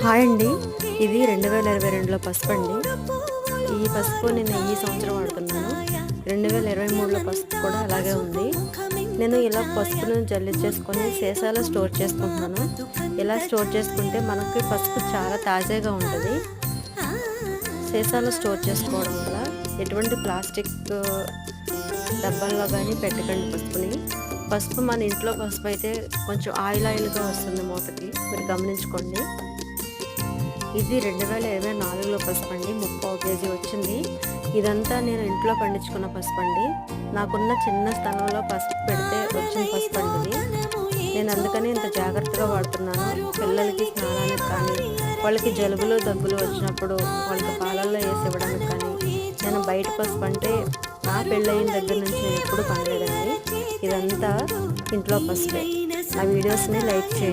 Hi అండి, ఇది 2022లో పసుపు అండి. ఈ పసుపు నేను ఈ సంవత్సరం వాడుతున్నాను. 2023లో పసుపు కూడా అలాగే ఉంది. నేను ఇలా పసుపును జల్లించేసుకొని సీసాలో స్టోర్ చేసుకుంటున్నాను. ఇలా స్టోర్ చేసుకుంటే మనకి పసుపు చాలా తాజాగా ఉంటుంది. సీసాలో స్టోర్ చేసుకోవడం వల్ల ఎటువంటి ప్లాస్టిక్ డబ్బాల్లో కానీ పెట్టకండి పసుపుని. పసుపు మన ఇంట్లో పసుపు అయితే కొంచెం ఆయిల్గా వస్తుంది మూతకి, మీరు గమనించుకోండి. ఇది 2024లో పసుపు అండి, 30 కేజీ వచ్చింది. ఇదంతా నేను ఇంట్లో పండించుకున్న పసుపు అండి. నాకున్న చిన్న స్థలంలో పసుపు పెడితే వచ్చిన పసుపు అండి. నేను అందుకని ఇంత జాగ్రత్తగా వాడుతున్నాను. పిల్లలకి స్నానానికి కానీ, వాళ్ళకి జలుబులు దగ్గులు వచ్చినప్పుడు వాళ్ళకి పాలల్లో వేసి ఇవ్వడానికి కానీ, నేను బయట పసుపు అంటే నా పెళ్ళయిన దగ్గర నుంచి నేను ఎప్పుడు కొనలేదండి. ఇదంతా ఇంట్లో పసుపే. నా వీడియోస్ని లైక్ చేయండి.